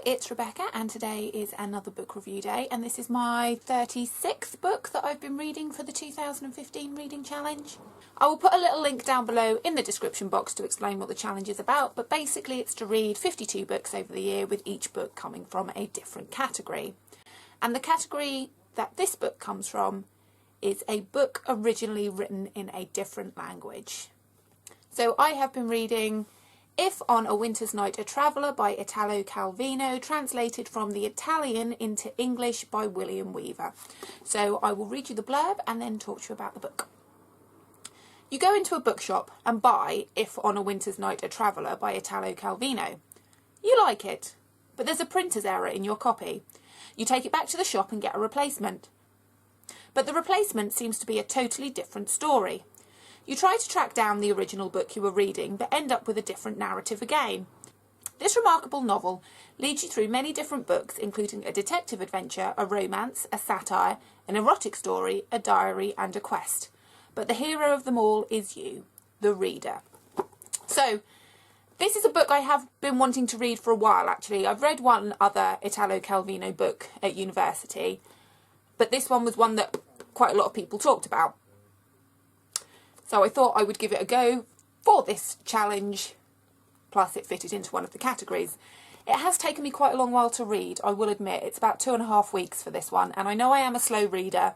it's Rebecca and today is another book review day, and this is my 36th book that I've been reading for the 2015 reading challenge. I will put a little link down below in the description box to explain what the challenge is about, but basically it's to read 52 books over the year, with each book coming from a different category. And the category that this book comes from is a book originally written in a different language. So I have been reading If on a Winter's Night a Traveller by Italo Calvino, translated from the Italian into English by William Weaver. So I will read you the blurb and then talk to you about the book. You go into a bookshop and buy If on a Winter's Night a Traveller by Italo Calvino. You like it, but there's a printer's error in your copy. You take it back to the shop and get a replacement. But the replacement seems to be a totally different story. You try to track down the original book you were reading, but end up with a different narrative again. This remarkable novel leads you through many different books, including a detective adventure, a romance, a satire, an erotic story, a diary, and a quest. But the hero of them all is you, the reader. So, this is a book I have been wanting to read for a while, actually. I've read one other Italo Calvino book at university, but this one was one that quite a lot of people talked about. So I thought I would give it a go for this challenge, plus it fitted into one of the categories. It has taken me quite a long while to read, I will admit. It's about 2.5 weeks for this one, and I know I am a slow reader,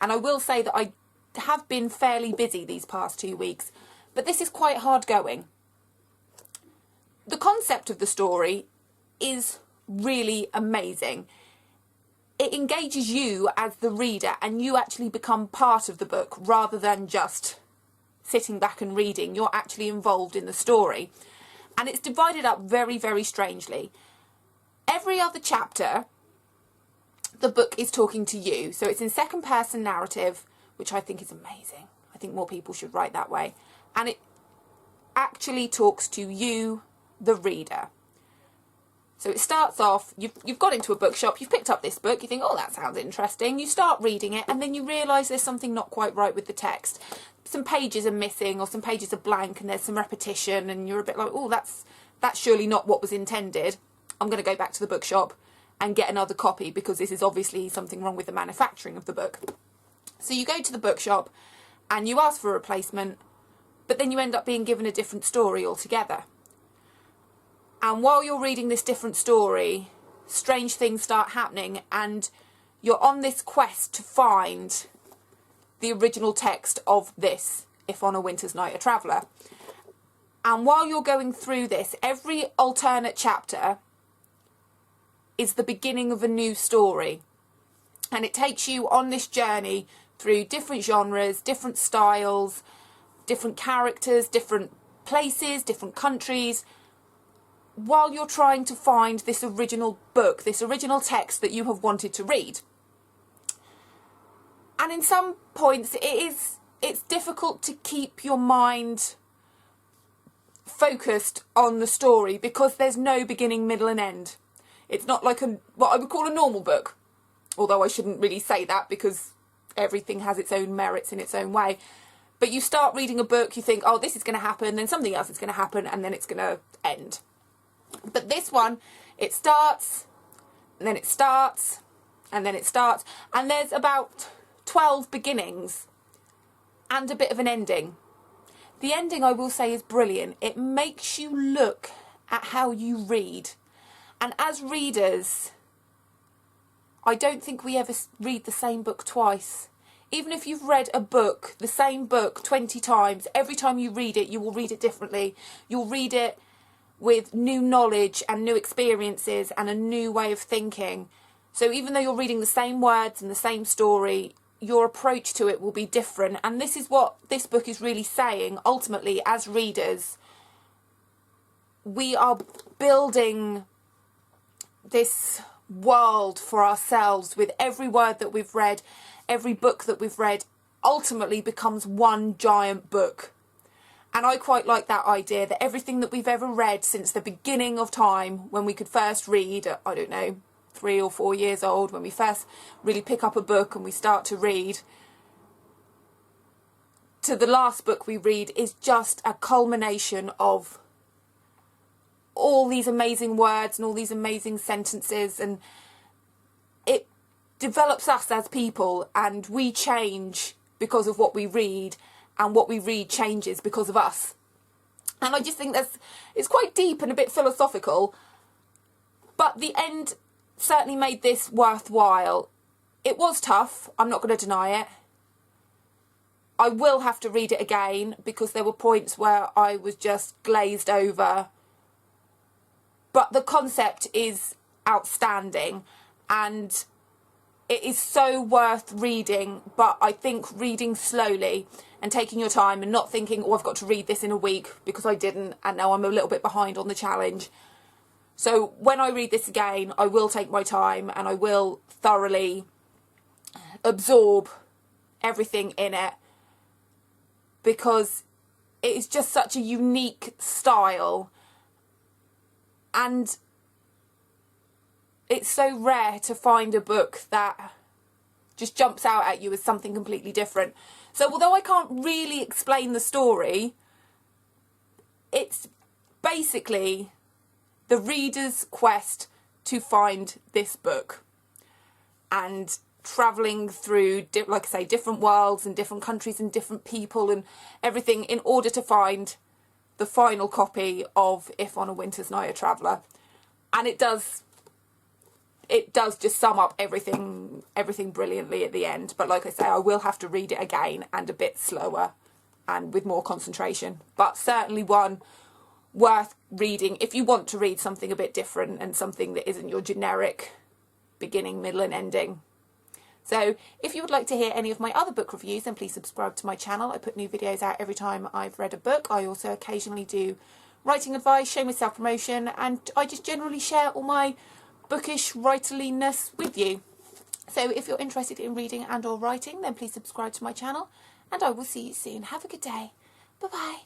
and I will say that I have been fairly busy these past 2 weeks, but this is quite hard going. The concept of the story is really amazing. It engages you as the reader, and you actually become part of the book rather than just sitting back and reading. You're actually involved in the story, and it's divided up very, very strangely. Every other chapter the book is talking to you, so it's in second person narrative, which I think is amazing. I think more people should write that way, and it actually talks to you, the reader. So it starts off, you've got into a bookshop, you've picked up this book, you think, oh, that sounds interesting. You start reading it, and then you realise there's something not quite right with the text. Some pages are missing, or some pages are blank, and there's some repetition, and you're a bit like, oh, that's surely not what was intended. I'm going to go back to the bookshop and get another copy, because this is obviously something wrong with the manufacturing of the book. So you go to the bookshop, and you ask for a replacement, but then you end up being given a different story altogether. And while you're reading this different story, strange things start happening, and you're on this quest to find the original text of this, If on a Winter's Night a Traveller. And while you're going through this, every alternate chapter is the beginning of a new story. And it takes you on this journey through different genres, different styles, different characters, different places, different countries, while you're trying to find this original book, this original text that you have wanted to read. And in some points it's difficult to keep your mind focused on the story, because there's no beginning, middle and end. It's not like what I would call a normal book, although I shouldn't really say that, because everything has its own merits in its own way. But you start reading a book, you think, oh, this is going to happen, then something else is going to happen, and then it's going to end. But this one, it starts, and then it starts, and then it starts, and there's about 12 beginnings and a bit of an ending. The ending, I will say, is brilliant. It makes you look at how you read. And as readers, I don't think we ever read the same book twice. Even if you've read a book, the same book 20 times, every time you read it, you will read it differently. You'll read it with new knowledge and new experiences and a new way of thinking. So even though you're reading the same words and the same story, your approach to it will be different. And this is what this book is really saying. Ultimately, as readers, we are building this world for ourselves with every word that we've read. Every book that we've read ultimately becomes one giant book. And I quite like that idea, that everything that we've ever read since the beginning of time, when we could first read, I don't know, 3 or 4 years old, when we first really pick up a book and we start to read, to the last book we read, is just a culmination of all these amazing words and all these amazing sentences, and it develops us as people, and we change because of what we read, and what we read changes because of us. And I just think it's quite deep and a bit philosophical, but the end certainly made this worthwhile. It was tough, I'm not going to deny it. I will have to read it again because there were points where I was just glazed over. But the concept is outstanding, and it is so worth reading, but I think reading slowly and taking your time and not thinking, oh, I've got to read this in a week, because I didn't, and now I'm a little bit behind on the challenge. So when I read this again, I will take my time and I will thoroughly absorb everything in it, because it is just such a unique style, and it's so rare to find a book that just jumps out at you as something completely different. So although I can't really explain the story, it's basically the reader's quest to find this book, and travelling through, like I say, different worlds and different countries and different people and everything in order to find the final copy of If on a Winter's Night a Traveller. And it does just sum up everything brilliantly at the end. But like I say, I will have to read it again, and a bit slower and with more concentration. But certainly one worth reading if you want to read something a bit different and something that isn't your generic beginning, middle and ending. So if you would like to hear any of my other book reviews, then please subscribe to my channel. I put new videos out every time I've read a book. I also occasionally do writing advice, shameless self-promotion, and I just generally share all my bookish writerliness with you. So if you're interested in reading and or writing, then please subscribe to my channel, and I will see you soon. Have a good day. Bye bye.